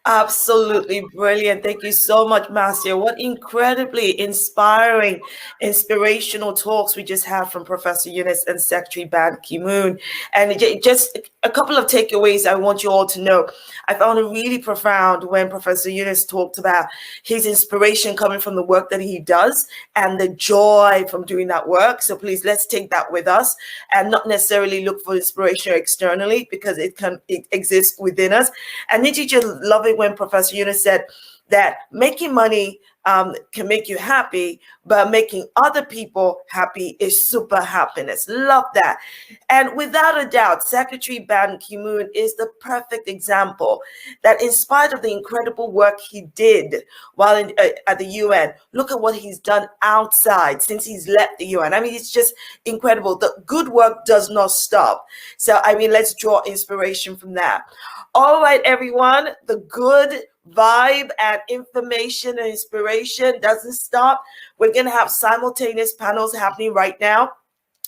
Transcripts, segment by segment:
Absolutely brilliant. Thank you so much, Marcia. What incredibly inspiring, inspirational talks we just had from Professor Yunus and Secretary Ban Ki-moon. And just a couple of takeaways I want you all to know. I found it really profound when Professor Yunus talked about his inspiration coming from the work that he does and the joy from doing that work. So please, let's take that with us and not necessarily look for inspiration externally, because it exists within us. And did you just love it when Professor Yunus said that making money can make you happy, but making other people happy is super happiness. Love that. And without a doubt, Secretary Ban Ki-moon is the perfect example that in spite of the incredible work he did while at the UN, look at what he's done outside since he's left the UN. I mean, it's just incredible. The good work does not stop. So, I mean, let's draw inspiration from that. All right, everyone, the good vibe and information and inspiration doesn't stop. We're going to have simultaneous panels happening right now.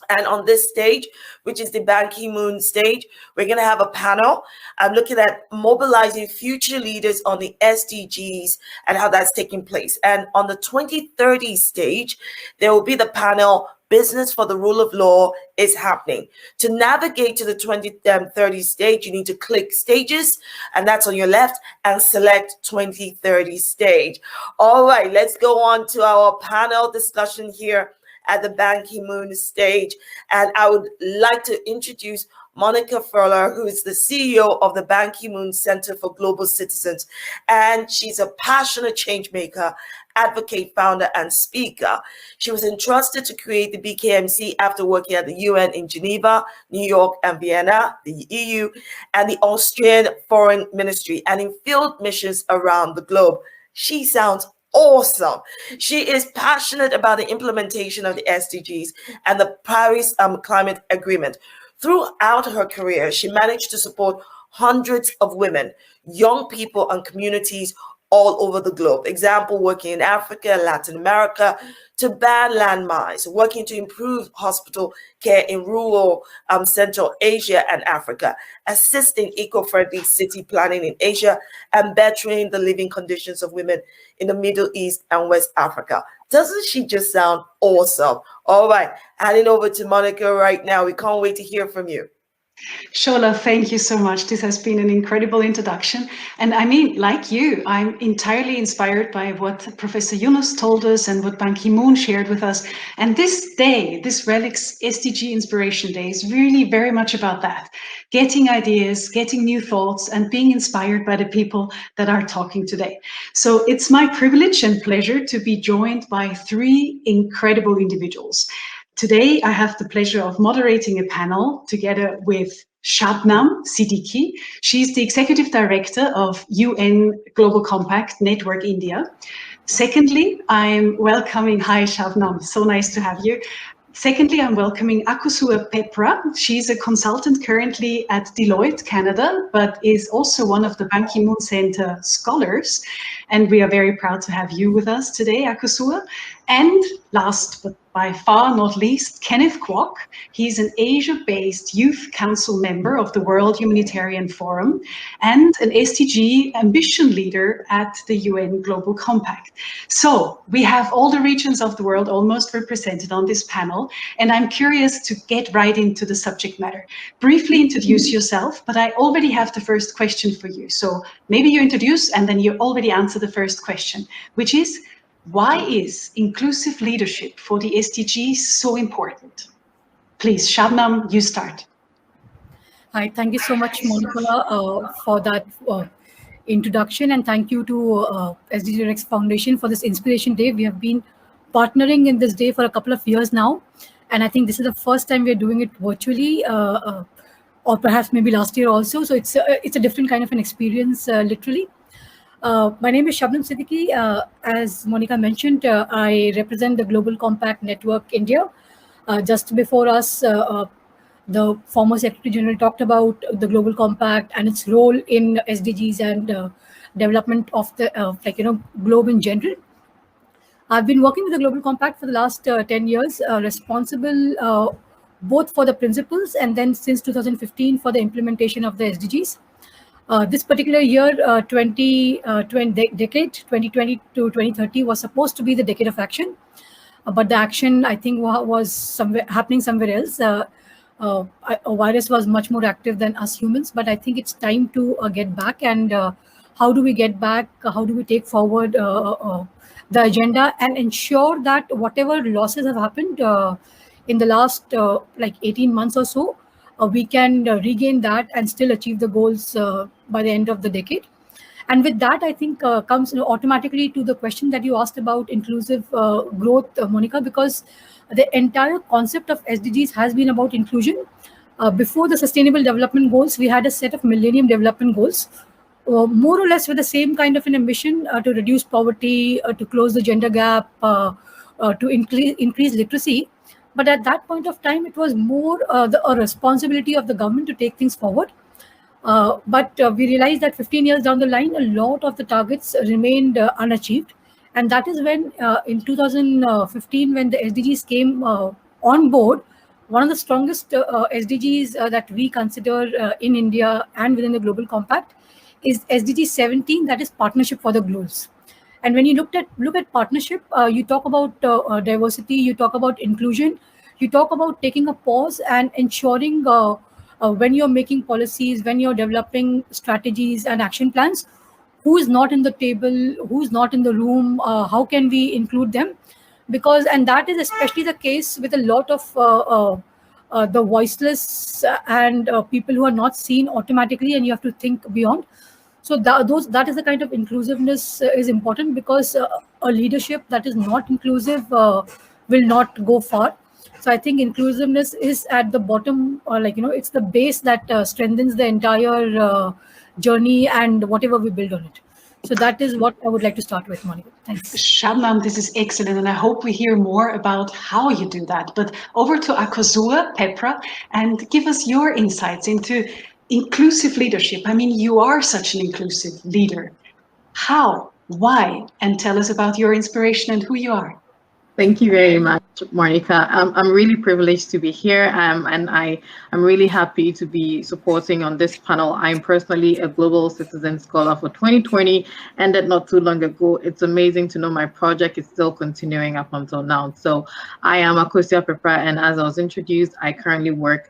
And on this stage, which is the Ban Ki-moon stage, we're going to have a panel. I'm looking at mobilizing future leaders on the SDGs and how that's taking place. And on the 2030 stage, there will be the panel Business for the Rule of Law is happening. To navigate to the 2030 stage, you need to click stages, and that's on your left, and select 2030 stage. All right, let's go on to our panel discussion here at the Ban Ki-moon stage. And I would like to introduce Monica Furler, who is the CEO of the Ban Ki-moon Center for Global Citizens. And she's a passionate change maker, advocate, founder, and speaker. She was entrusted to create the BKMC after working at the UN in Geneva, New York, and Vienna, the EU, and the Austrian Foreign Ministry, and in field missions around the globe. She sounds awesome. She is passionate about the implementation of the SDGs and the Paris Climate Agreement. Throughout her career, she managed to support hundreds of women, young people, and communities all over the globe. Example, working in Africa, Latin America, to ban landmines, working to improve hospital care in rural Central Asia and Africa, assisting eco-friendly city planning in Asia, and bettering the living conditions of women in the Middle East and West Africa. Doesn't she just sound awesome? All right, handing over to Monica right now. We can't wait to hear from you. Shola, thank you so much. This has been an incredible introduction. And I mean, like you, I'm entirely inspired by what Professor Yunus told us and what Ban Ki-moon shared with us. And this day, this RELX SDG Inspiration Day, is really very much about that. Getting ideas, getting new thoughts, and being inspired by the people that are talking today. So it's my privilege and pleasure to be joined by three incredible individuals. Today, I have the pleasure of moderating a panel together with Shabnam Siddiqui. She's the Executive Director of UN Global Compact Network India. Secondly, I'm welcoming, hi Shabnam, so nice to have you. Secondly, I'm welcoming Akusua Pepra. She's a consultant currently at Deloitte, Canada, but is also one of the Ban Ki-moon Center scholars. And we are very proud to have you with us today, Akusua. And last but by far not least, Kenneth Kwok. He's an Asia-based Youth Council member of the World Humanitarian Forum and an SDG ambition leader at the UN Global Compact. So we have all the regions of the world almost represented on this panel, and I'm curious to get right into the subject matter. Briefly introduce yourself, but I already have the first question for you. So maybe you introduce and then you already answer the first question, which is, why is inclusive leadership for the SDGs so important? Please, Shabnam, you start. Hi, thank you so much, Monica, for that introduction, and thank you to SDG Foundation for this Inspiration Day. We have been partnering in this day for a couple of years now, and I think this is the first time we are doing it virtually, or perhaps maybe last year also. So it's a different kind of an experience, literally. My name is Shabnam Siddiqui. As Monica mentioned, I represent the Global Compact Network India. Just before us, the former Secretary General talked about the Global Compact and its role in SDGs and development of the globe in general. I've been working with the Global Compact for the last 10 years, responsible both for the principles and then since 2015 for the implementation of the SDGs. This particular year, 2020 to 2030 was supposed to be the decade of action, but the action, I think, was somewhere happening somewhere else. A virus was much more active than us humans, but I think it's time to get back. And how do we get back? How do we take forward the agenda and ensure that whatever losses have happened in the last like 18 months or so, we can regain that and still achieve the goals by the end of the decade. And with that, I think comes automatically to the question that you asked about inclusive growth, Monica, because the entire concept of SDGs has been about inclusion. Before the Sustainable Development Goals, we had a set of Millennium Development Goals, more or less with the same kind of an ambition to reduce poverty, to close the gender gap, to increase literacy. But at that point of time, it was more a responsibility of the government to take things forward. But we realized that 15 years down the line, a lot of the targets remained unachieved. And that is when, in 2015, when the SDGs came on board, one of the strongest SDGs that we consider in India and within the Global Compact is SDG 17, that is Partnership for the Goals. And when you look at partnership, you talk about diversity, you talk about inclusion, you talk about taking a pause and ensuring when you're making policies, when you're developing strategies and action plans, who is not in the table, who's not in the room, how can we include them? Because, and that is especially the case with a lot of the voiceless and people who are not seen automatically, and you have to think beyond. So that is the kind of inclusiveness is important, because a leadership that is not inclusive will not go far. So I think inclusiveness is at the bottom, or it's the base that strengthens the entire journey and whatever we build on it. So that is what I would like to start with, Monica. Thanks. Shabnam, this is excellent, and I hope we hear more about how you do that. But over to Akosua, Petra, and give us your insights into inclusive leadership. I mean, you are such an inclusive leader. How? Why? And tell us about your inspiration and who you are. Thank you very much, Monica. I'm really privileged to be here, and I'm really happy to be supporting on this panel. I'm personally a Global Citizen Scholar for 2020, ended not too long ago. It's amazing to know my project is still continuing up until now. So I am Akosua Petra, and as I was introduced, I currently work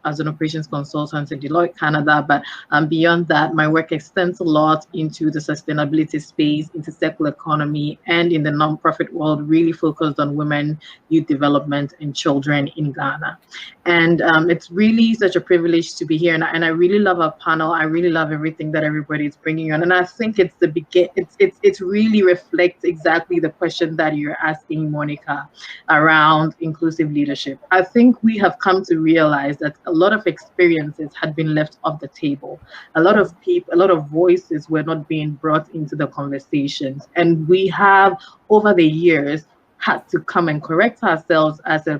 as an operations consultant in Deloitte, Canada. But beyond that, my work extends a lot into the sustainability space, into circular economy, and in the nonprofit world, really focused on women, youth development, and children in Ghana. And it's really such a privilege to be here. And I really love our panel. I really love everything that everybody is bringing on. And I think it's it really reflects exactly the question that you're asking, Monica, around inclusive leadership. I think we have come to realize that a lot of experiences had been left off the table. A lot of people, a lot of voices were not being brought into the conversations. And we have, over the years, had to come and correct ourselves as a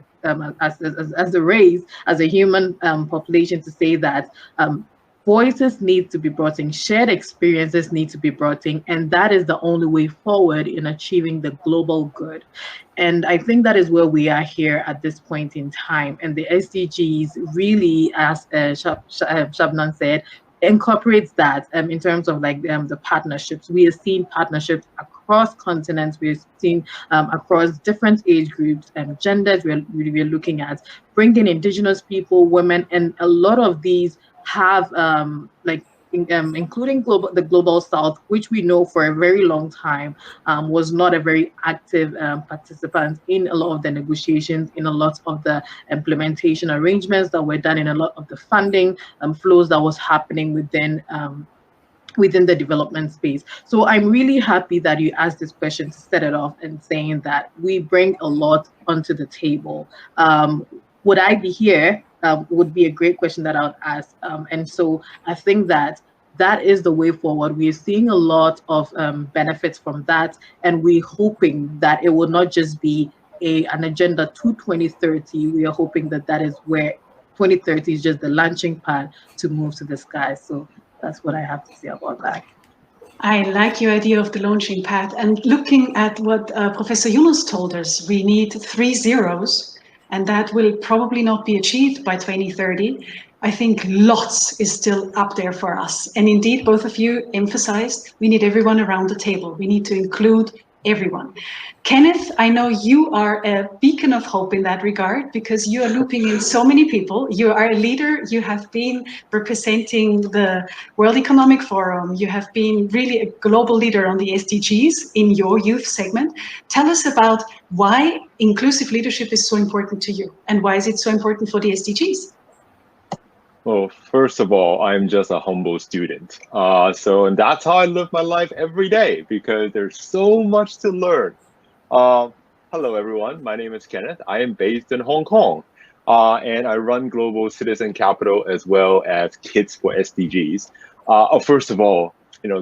race, as a human population, to say that voices need to be brought in, shared experiences need to be brought in, and that is the only way forward in achieving the global good. And I think that is where we are here at this point in time. And the SDGs really, as Shabnam said, incorporates that in terms of the partnerships. We have seen partnerships across continents. We've seen across different age groups and genders. We're looking at bringing indigenous people, women, and a lot of these have including the global south, which we know for a very long time was not a very active participant in a lot of the negotiations, in a lot of the implementation arrangements that were done, in a lot of the funding flows that was happening within the development space. So I'm really happy that you asked this question to set it off and saying that we bring a lot onto the table. Would I be here? Would be a great question that I would ask. And so I think that is the way forward. We are seeing a lot of benefits from that, and we're hoping that it will not just be an agenda to 2030. We are hoping that is where 2030 is just the launching pad to move to the sky. So that's what I have to say about that. I like your idea of the launching pad. And looking at what Professor Yunus told us, we need 3 zeros. and that will probably not be achieved by 2030. I think lots is still up there for us. And indeed, both of you emphasized we need everyone around the table. We need to include everyone. Kenneth, I know you are a beacon of hope in that regard because you are looping in so many people. You are a leader. You have been representing the World Economic Forum. You have been really a global leader on the SDGs in your youth segment. Tell us about why inclusive leadership is so important to you and why is it so important for the SDGs? Well, first of all, I'm just a humble student. And that's how I live my life every day because there's so much to learn. Hello, everyone. My name is Kenneth. I am based in Hong Kong, and I run Global Citizen Capital as well as Kids for SDGs. First of all,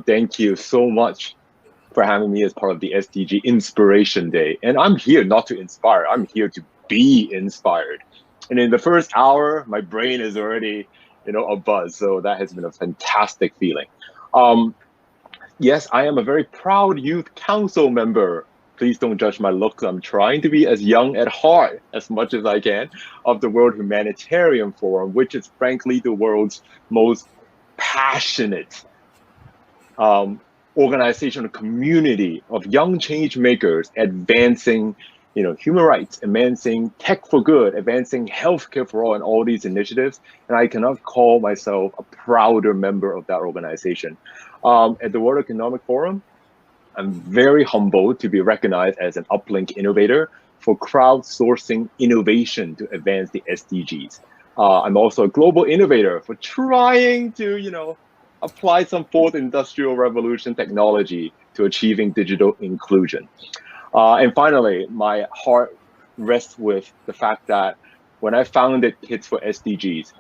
thank you so much for having me as part of the SDG Inspiration Day. And I'm here not to inspire. I'm here to be inspired. And in the first hour, my brain is already, abuzz. So that has been a fantastic feeling. Yes, I am a very proud youth council member. Please don't judge my looks. I'm trying to be as young at heart as much as I can of the World Humanitarian Forum, which is frankly the world's most passionate organizational community of young change makers advancing human rights, advancing tech for good, advancing healthcare for all, and all these initiatives. And I cannot call myself a prouder member of that organization. At the World Economic Forum, I'm very humbled to be recognized as an uplink innovator for crowdsourcing innovation to advance the SDGs. I'm also a global innovator for trying to, apply some fourth industrial revolution technology to achieving digital inclusion. And finally, my heart rests with the fact that when I founded Kids for SDGs,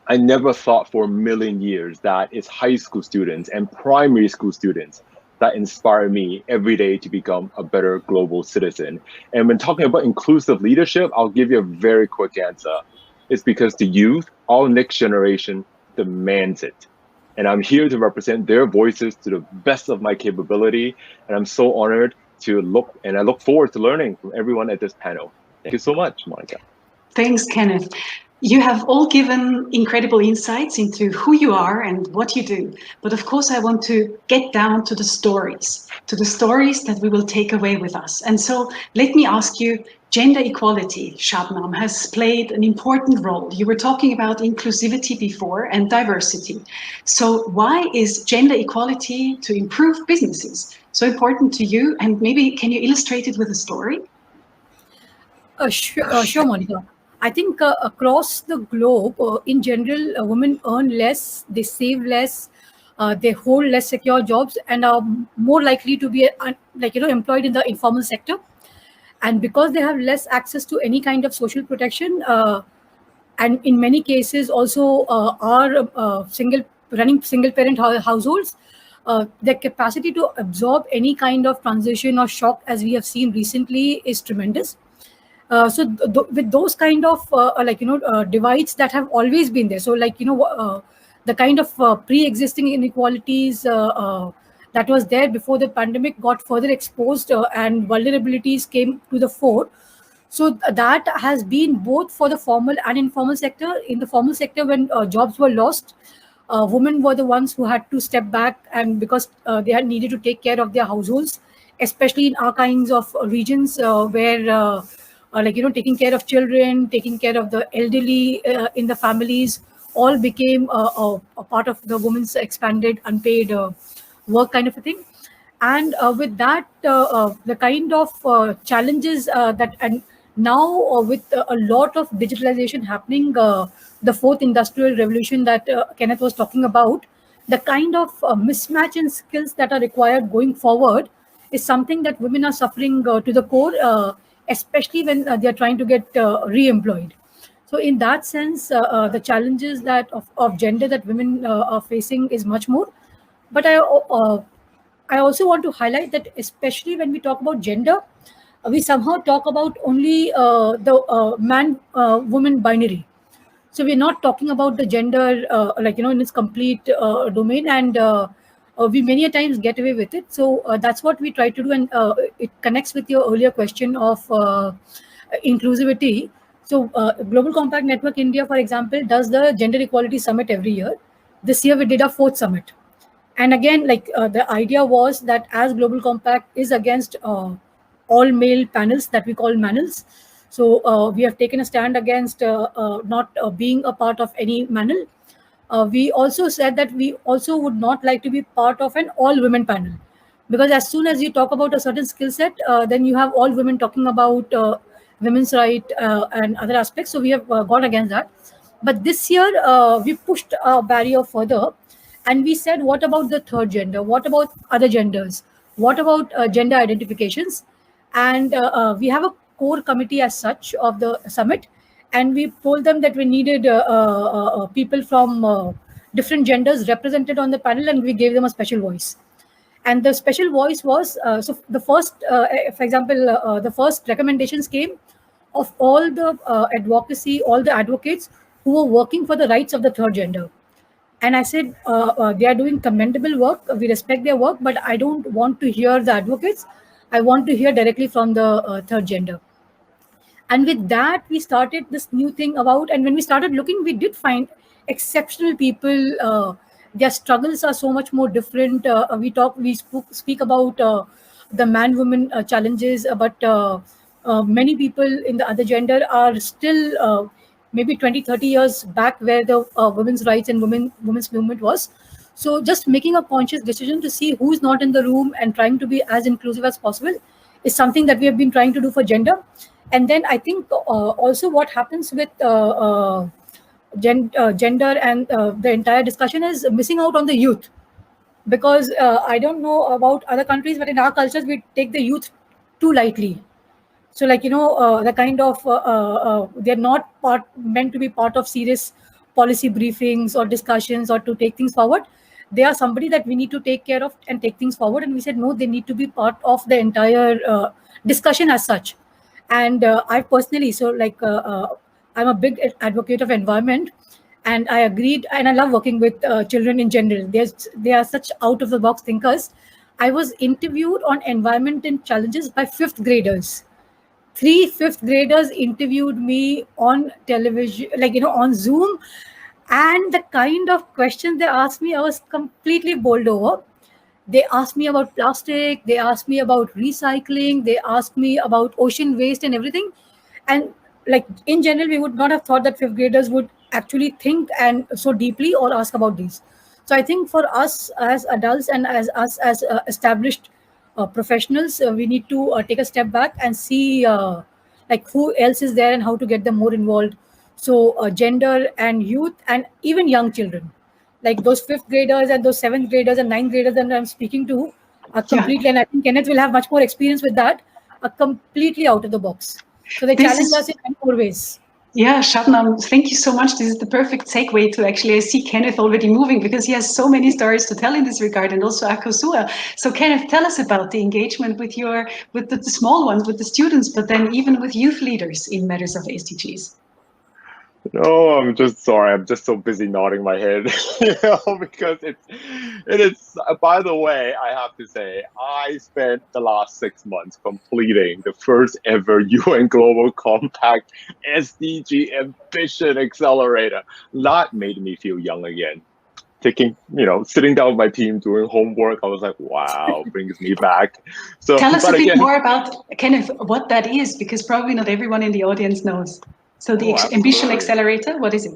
I never thought for a million years that it's high school students and primary school students that inspire me every day to become a better global citizen. And when talking about inclusive leadership, I'll give you a very quick answer. It's because the youth, our next generation, demands it. And I'm here to represent their voices to the best of my capability. And I'm so honored to I look forward to learning from everyone at this panel. Thank you so much, Monica. Thanks, Kenneth. You have all given incredible insights into who you are and what you do. But of course, I want to get down to the stories that we will take away with us. And so let me ask you, gender equality, Shabnam, has played an important role. You were talking about inclusivity before and diversity. So why is gender equality to improve businesses so important to you? And maybe can you illustrate it with a story? Sure, Monica. I think across the globe, in general, women earn less, they save less, they hold less secure jobs, and are more likely to be employed in the informal sector. And because they have less access to any kind of social protection, and in many cases also are running single parent households, their capacity to absorb any kind of transition or shock, as we have seen recently, is tremendous. With those kind of divides that have always been there, so the kind of pre-existing inequalities that was there before the pandemic got further exposed, and vulnerabilities came to the fore. So that has been both for the formal and informal sector. In the formal sector, when jobs were lost, women were the ones who had to step back, and because they had needed to take care of their households, especially in our kinds of regions where taking care of children, taking care of the elderly in the families, all became a part of the women's expanded unpaid work kind of a thing. And with that, the kind of challenges and now with a lot of digitalization happening, the fourth industrial revolution that Kenneth was talking about, the kind of mismatch in skills that are required going forward is something that women are suffering to the core, especially when they're trying to get re-employed. So in that sense, the challenges that of gender that women are facing is much more. But I also want to highlight that especially when we talk about gender, we somehow talk about only the man-woman binary. So we're not talking about the gender in its complete domain, and we many a times get away with it. So that's what we try to do, and it connects with your earlier question of inclusivity. So Global Compact Network India, for example, does the Gender Equality Summit every year. This year we did our 4th summit. And again, like the idea was that as Global Compact is against all male panels that we call manels, so we have taken a stand against not being a part of any manel. We also said that we also would not like to be part of an all women panel, because as soon as you talk about a certain skill set, then you have all women talking about women's right and other aspects. So we have gone against that. But this year we pushed a barrier further, and we said, what about the third gender? What about other genders? What about gender identifications? And we have a core committee as such of the summit, and we told them that we needed people from different genders represented on the panel, and we gave them a special voice. And the special voice was so the first, for example, the first recommendations came of all the advocacy, all the advocates who were working for the rights of the third gender. And I said, they are doing commendable work. We respect their work, but I don't want to hear the advocates. I want to hear directly from the third gender. And with that, we started this new thing about, and when we started looking, we did find exceptional people. Their struggles are so much more different. Speak about the man-woman challenges, but many people in the other gender are still maybe 20, 30 years back where the women's rights and women's movement was. So just making a conscious decision to see who's not in the room and trying to be as inclusive as possible is something that we have been trying to do for gender. And then I think also what happens with gender and the entire discussion is missing out on the youth. Because I don't know about other countries, but in our cultures, we take the youth too lightly. So like, the kind of, they're not meant to be part of serious policy briefings or discussions or to take things forward. They are somebody that we need to take care of and take things forward. And we said, no, they need to be part of the entire discussion as such. And I personally, so like, I'm a big advocate of environment, and I agreed, and I love working with children in general. They are such out of the box thinkers. I was interviewed on environment and challenges by 5th graders. 3 5th graders interviewed me on television, like, on Zoom. And the kind of questions they asked me, I was completely bowled over. They asked me about plastic, they asked me about recycling, they asked me about ocean waste and everything. And like in general, we would not have thought that 5th graders would actually think and so deeply or ask about these. So I think for us as adults and as us as established professionals, we need to take a step back and see like who else is there and how to get them more involved. So gender and youth and even young children, like those 5th graders and those 7th graders and 9th graders that I'm speaking to are completely, and I think Kenneth will have much more experience with that, are completely out of the box. So they challenge us in many more ways. Yeah, Shabnam, thank you so much. This is the perfect segue to actually, I see Kenneth already moving because he has so many stories to tell in this regard, and also Akosua. So Kenneth, tell us about the engagement with the small ones, with the students, but then even with youth leaders in matters of SDGs. No, I'm just sorry. I'm just so busy nodding my head, because it is. By the way, I have to say, I spent the last 6 months completing the first ever UN Global Compact SDG Ambition Accelerator. That made me feel young again. Sitting down with my team doing homework, I was like, wow, brings me back. So tell us a bit more about, Kenneth, what that is, because probably not everyone in the audience knows. So the Ambition Accelerator, what is it?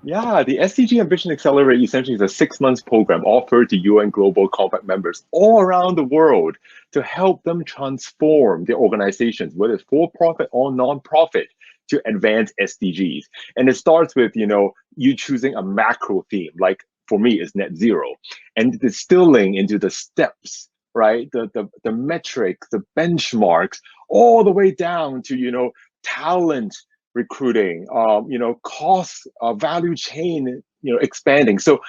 Yeah, the SDG Ambition Accelerator essentially is a 6-month program offered to UN Global Compact members all around the world to help them transform their organizations, whether it's for-profit or non-profit, to advance SDGs. And it starts with, you choosing a macro theme, like for me is net zero, and distilling into the steps, right? The metrics, the benchmarks, all the way down to, talent recruiting, cost, value chain, expanding. So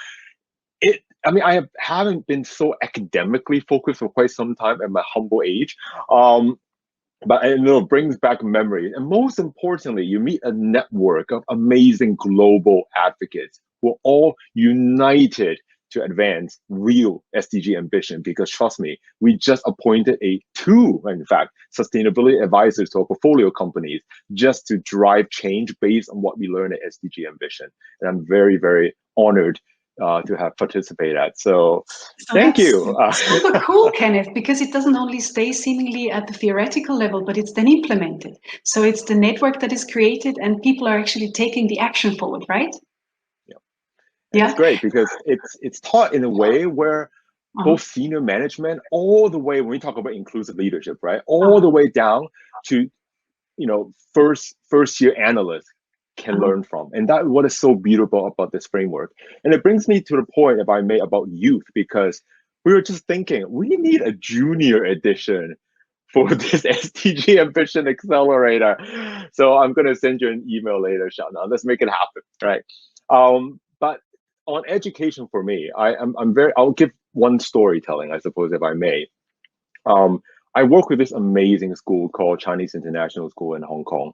I haven't been so academically focused for quite some time at my humble age. But it brings back memories. And most importantly, you meet a network of amazing global advocates who are all united to advance real SDG ambition, because trust me, we just appointed two, in fact, sustainability advisors to our portfolio companies just to drive change based on what we learned at SDG ambition. And I'm very, very honored to have participated at. So thank you. Super cool, Kenneth, because it doesn't only stay seemingly at the theoretical level, but it's then implemented. So it's the network that is created and people are actually taking the action forward, right? Yeah. It's great because it's taught in a way where both senior management, all the way, when we talk about inclusive leadership, right, all the way down to, you know, first year analysts can learn from. And that's what is so beautiful about this framework. And it brings me to the point, if I may, about youth, because we were just thinking we need a junior edition for this SDG Ambition Accelerator. So I'm going to send you an email later, Shabnam. Let's make it happen, right? But on education for me, I'll give one storytelling, I suppose, if I may. I work with this amazing school called Chinese International School in Hong Kong.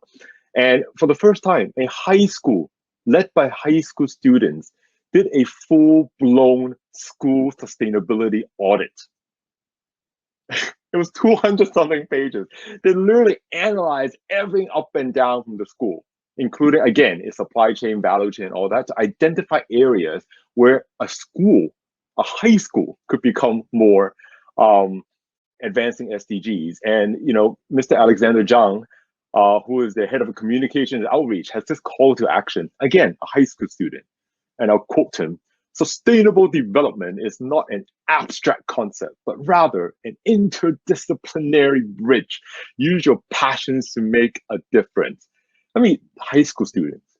And for the first time, a high school led by high school students did a full-blown school sustainability audit. It was 200-something pages. They literally analyzed everything up and down from the school, including, again, its supply chain, value chain, all that, to identify areas where a high school could become more advancing SDGs. And, you know, Mr. Alexander Zhang, who is the head of communications outreach, has this call to action. Again, a high school student. And I'll quote him: "Sustainable development is not an abstract concept, but rather an interdisciplinary bridge. Use your passions to make a difference." I mean, high school students.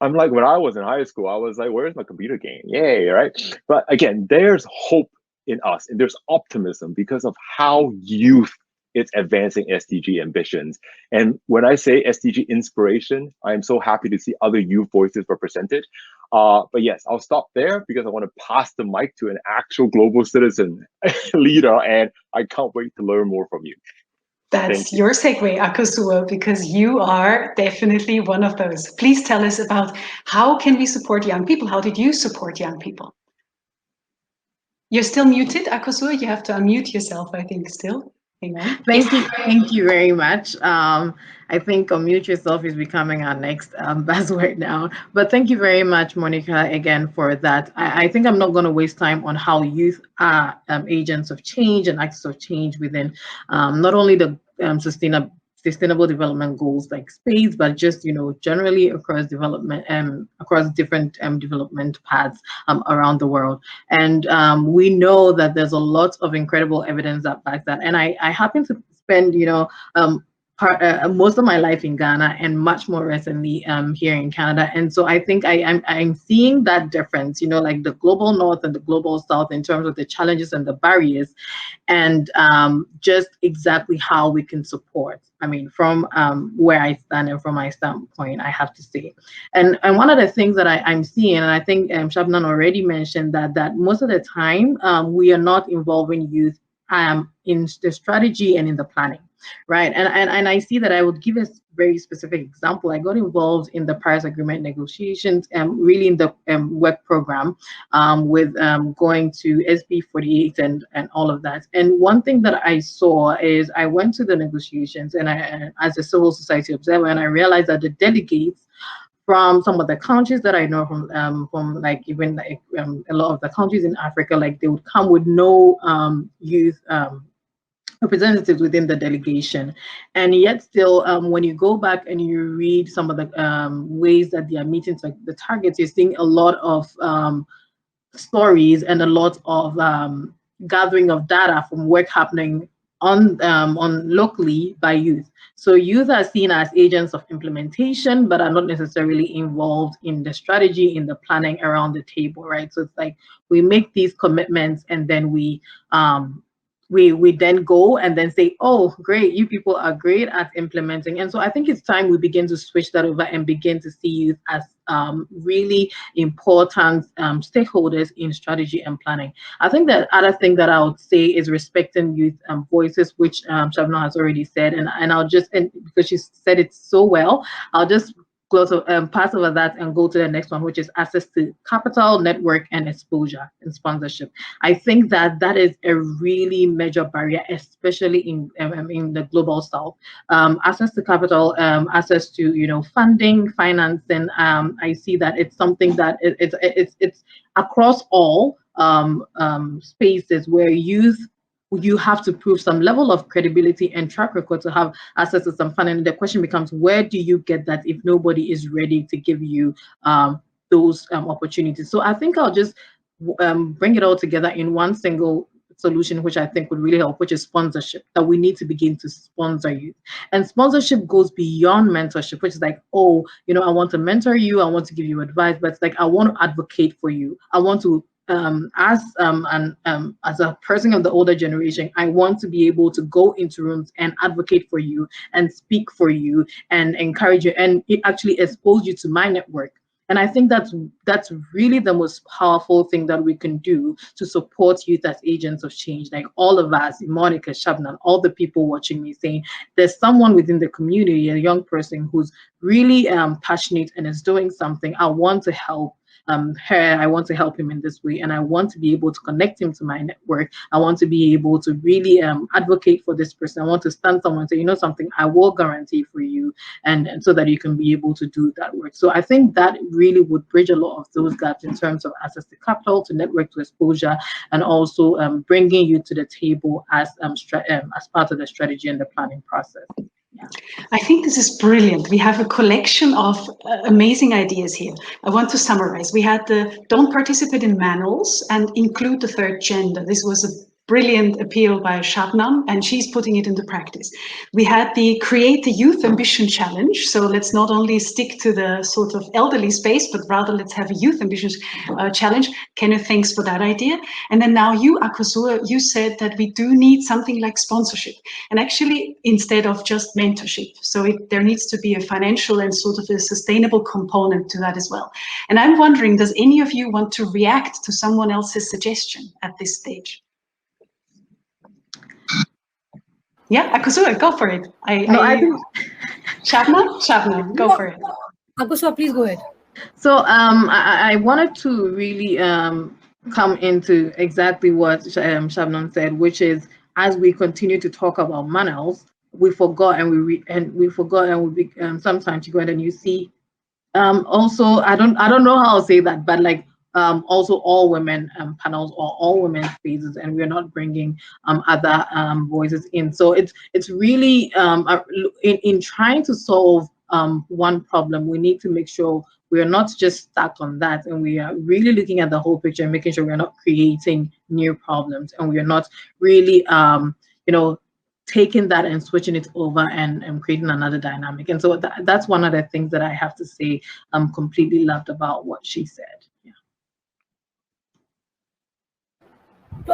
I'm like, when I was in high school, I was like, where's my computer game? Yay, right? But again, there's hope in us and there's optimism because of how youth is advancing SDG ambitions. And when I say SDG inspiration, I'm so happy to see other youth voices represented. But yes, I'll stop there because I want to pass the mic to an actual global citizen leader, and I can't wait to learn more from you. That's your segue, Akosua, because you are definitely one of those. Please tell us about how can we support young people? How did you support young people? You're still muted, Akosua. You have to unmute yourself, I think, still. Thank you very much. I think unmute yourself is becoming our next buzzword now. But thank you very much, Monica, again for that. I think I'm not going to waste time on how youth are agents of change and actors of change within not only the sustainable development goals like space, but just, you know, generally across development across different development paths around the world. And we know that there's a lot of incredible evidence that backs that. And I happen to spend, you know, most of my life in Ghana and much more recently here in Canada. And so I think I'm seeing that difference, you know, like the global north and the global south in terms of the challenges and the barriers, and just exactly how we can support. I mean, from where I stand and from my standpoint, I have to say. And one of the things that I'm seeing, and I think Shabnam already mentioned that most of the time we are not involving youth in the strategy and in the planning. Right, and I see that. I would give a very specific example. I got involved in the Paris Agreement negotiations, really in the work program, with going to SB 48 and all of that. And one thing that I saw is I went to the negotiations and as a civil society observer, and I realized that the delegates from some of the countries that I know from like even like a lot of the countries in Africa, like they would come with no youth representatives within the delegation. And yet still, when you go back and you read some of the ways that they are meeting the targets, you're seeing a lot of stories and a lot of gathering of data from work happening on locally by youth. So youth are seen as agents of implementation, but are not necessarily involved in the strategy, in the planning around the table, right? So it's like we make these commitments and then we then go and then say, oh, great, you people are great at implementing. And so I think it's time we begin to switch that over and begin to see youth as really important stakeholders in strategy and planning. I think that other thing that I would say is respecting youth voices, which Shabnam has already said, and I'll just, and because she said it so well, I'll just pass over that and go to the next one, which is access to capital, network, and exposure and sponsorship. I think that that is a really major barrier, especially in the global south. Access to capital, access to funding, financing. I see that it's something that it's across all spaces where you have to prove some level of credibility and track record to have access to some funding. And the question becomes, where do you get that if nobody is ready to give you those opportunities? So I think I'll just bring it all together in one single solution, which I think would really help, which is sponsorship, that we need to begin to sponsor youth. And sponsorship goes beyond mentorship, which is like, oh, I want to mentor you, I want to give you advice, but it's like, I want to advocate for you. I want to as a person of the older generation, I want to be able to go into rooms and advocate for you and speak for you and encourage you and actually expose you to my network. And I think that's really the most powerful thing that we can do to support youth as agents of change. Like all of us, Monica, Shabnan, all the people watching me saying, there's someone within the community, a young person who's really passionate and is doing something. I want to help her, I want to help him in this way, and I want to be able to connect him to my network. I want to be able to really advocate for this person. I want to stand someone and say, something, I will guarantee for you, and so that you can be able to do that work. So I think that really would bridge a lot of those gaps in terms of access to capital, to network, to exposure, and also bringing you to the table as part of the strategy and the planning process. I think this is brilliant. We have a collection of amazing ideas here. I want to summarize. We had the don't participate in manuals and include the third gender. This was a brilliant appeal by Shabnam, and she's putting it into practice. We had the create the youth ambition challenge. So let's not only stick to the sort of elderly space, but rather let's have a youth ambition challenge. Kenneth, thanks for that idea. And then now you, Akosua, you said that we do need something like sponsorship, and actually instead of just mentorship. So there needs to be a financial and sort of a sustainable component to that as well. And I'm wondering, does any of you want to react to someone else's suggestion at this stage? Yeah, Akosua, go for it. I think Shabnam, go for it. Akosua, please go ahead. So I wanted to really come into exactly what Shabnam said, which is as we continue to talk about manuals, we forgot and we sometimes you go ahead and you see also I don't know how to say that, but like also all women panels or all women spaces, and we're not bringing other voices in. So it's really in trying to solve one problem, we need to make sure we are not just stuck on that, and we are really looking at the whole picture and making sure we're not creating new problems, and we are not really taking that and switching it over and creating another dynamic. And so that's one of the things that I have to say completely loved about what she said.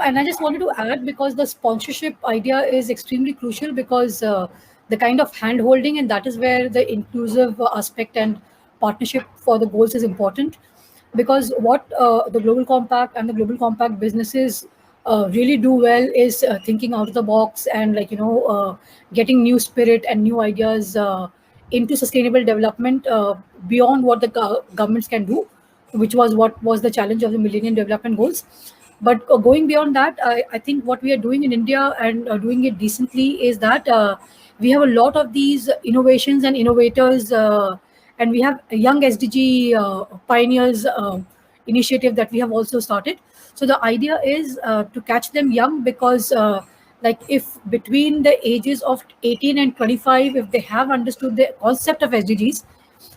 And I just wanted to add, because the sponsorship idea is extremely crucial, because the kind of hand-holding, and that is where the inclusive aspect and partnership for the goals is important. Because what the Global Compact and the Global Compact businesses really do well is thinking out of the box and getting new spirit and new ideas into sustainable development beyond what the governments can do, which was what was the challenge of the Millennium Development Goals. But going beyond that, I think what we are doing in India and doing it decently is that we have a lot of these innovations and innovators, and we have a young SDG pioneers initiative that we have also started. So the idea is to catch them young, because like if between the ages of 18 and 25, if they have understood the concept of SDGs,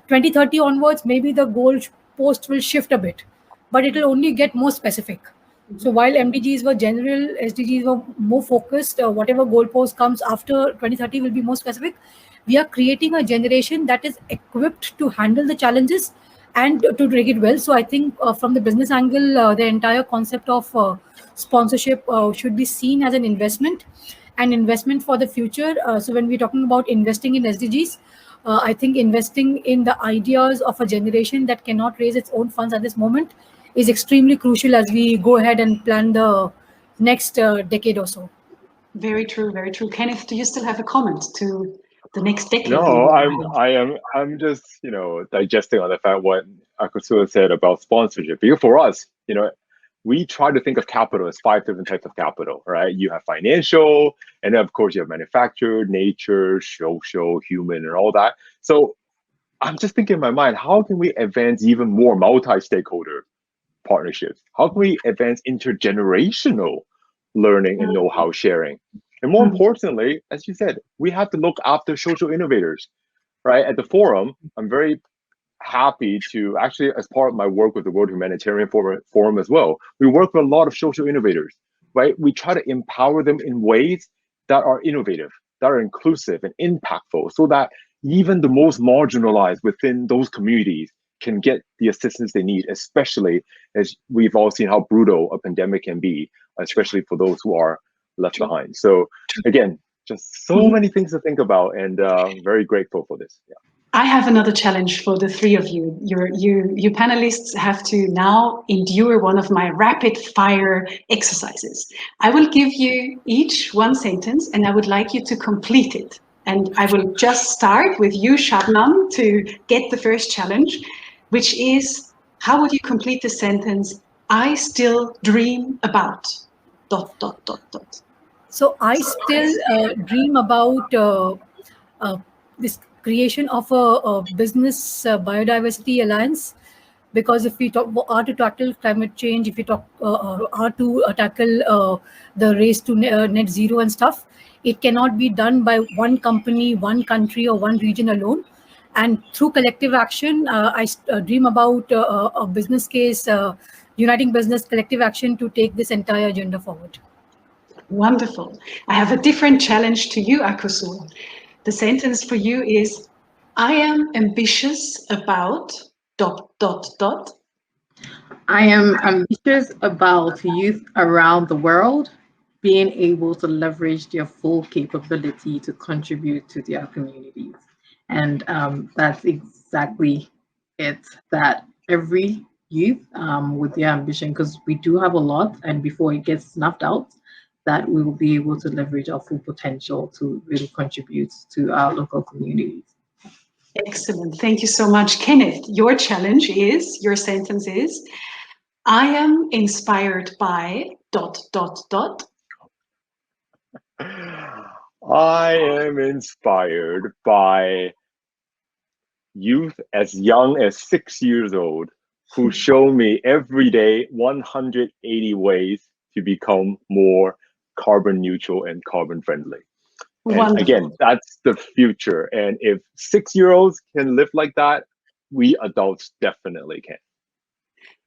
2030 onwards, maybe the goal post will shift a bit, but it will only get more specific. So while MDGs were general, SDGs were more focused. Whatever goalpost comes after 2030 will be more specific. We are creating a generation that is equipped to handle the challenges and to take it well. So I think from the business angle, the entire concept of sponsorship should be seen as an investment for the future. So when we're talking about investing in SDGs, I think investing in the ideas of a generation that cannot raise its own funds at this moment is extremely crucial as we go ahead and plan the next decade or so. Very true, very true. Kenneth, do you still have a comment to the next decade? No, I'm just, digesting on the fact what Akosua said about sponsorship. Because for us, we try to think of capital as 5 different types of capital, right? You have financial, and then of course you have manufacture, nature, social, human, and all that. So I'm just thinking in my mind, how can we advance even more multi-stakeholder partnerships? How can we advance intergenerational learning and know-how sharing? And more importantly, as you said, we have to look after social innovators, right? At the forum, I'm very happy to actually, as part of my work with the World Humanitarian Forum as well, we work with a lot of social innovators, right? We try to empower them in ways that are innovative, that are inclusive and impactful, so that even the most marginalized within those communities can get the assistance they need, especially as we've all seen how brutal a pandemic can be, especially for those who are left behind. So again, just so many things to think about, and very grateful for this. Yeah. I have another challenge for the three of you. You panelists have to now endure one of my rapid fire exercises. I will give you each one sentence and I would like you to complete it. And I will just start with you, Shabnam, to get the first challenge, which is, how would you complete the sentence, I still dream about ... So I still dream about this creation of a business biodiversity alliance, because if we are to tackle climate change, if we are to tackle the race to net zero and stuff, it cannot be done by one company, one country, or one region alone. And through collective action, I dream about a business case, uniting business, collective action to take this entire agenda forward. Wonderful. I have a different challenge to you, Akosua. The sentence for you is, I am ambitious about ... I am ambitious about youth around the world being able to leverage their full capability to contribute to their communities. And that's exactly it, that every youth with their ambition, because we do have a lot, and before it gets snuffed out, that we will be able to leverage our full potential to really contribute to our local communities. Excellent. Thank you so much. Kenneth, your challenge is, your sentence is, I am inspired by ... I am inspired by youth as young as 6 years old who show me every day 180 ways to become more carbon neutral and carbon friendly. And again, that's the future. And if 6-year-olds can live like that, we adults definitely can.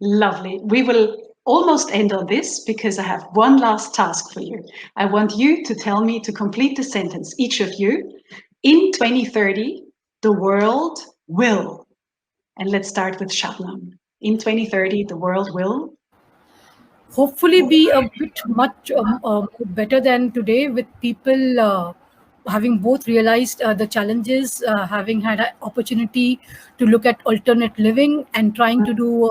Lovely. We will almost end on this because I have one last task for you. I want you to tell me, to complete the sentence, each of you, in 2030, the world will. And let's start with Shabnam. In 2030, the world will hopefully be a bit much better than today, with people having both realized the challenges, having had an opportunity to look at alternate living and trying to do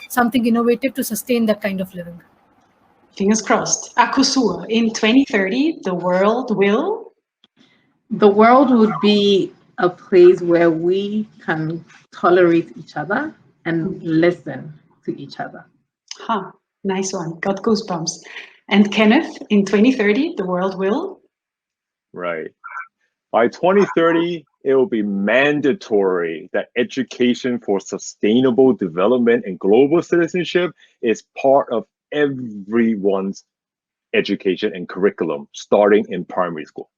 something innovative to sustain that kind of living. Fingers crossed. Akosua, in 2030, the world will? The world would be a place where we can tolerate each other and listen to each other. Huh. Nice one. Got goosebumps. And Kenneth, in 2030, the world will? Right. By 2030, it will be mandatory that education for sustainable development and global citizenship is part of everyone's education and curriculum, starting in primary school.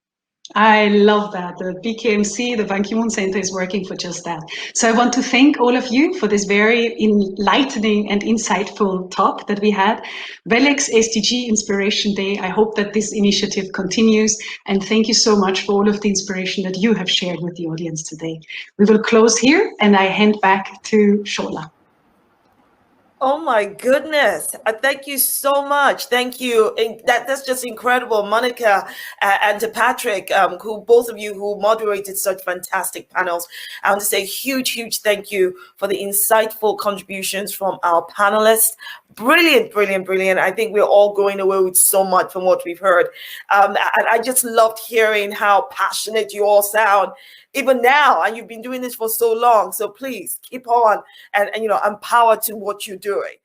I love that. The BKMC, the Ban Ki-moon Center, is working for just that. So I want to thank all of you for this very enlightening and insightful talk that we had. RELX SDG Inspiration Day. I hope that this initiative continues. And thank you so much for all of the inspiration that you have shared with the audience today. We will close here and I hand back to Shola. Oh my goodness. Thank you so much. Thank you. And that's just incredible. Monica and to Patrick, who both of you who moderated such fantastic panels. I want to say huge thank you for the insightful contributions from our panelists. Brilliant. I think we're all going away with so much from what we've heard. And I just loved hearing how passionate you all sound even now, and you've been doing this for so long. So please keep on and empower to what you're doing.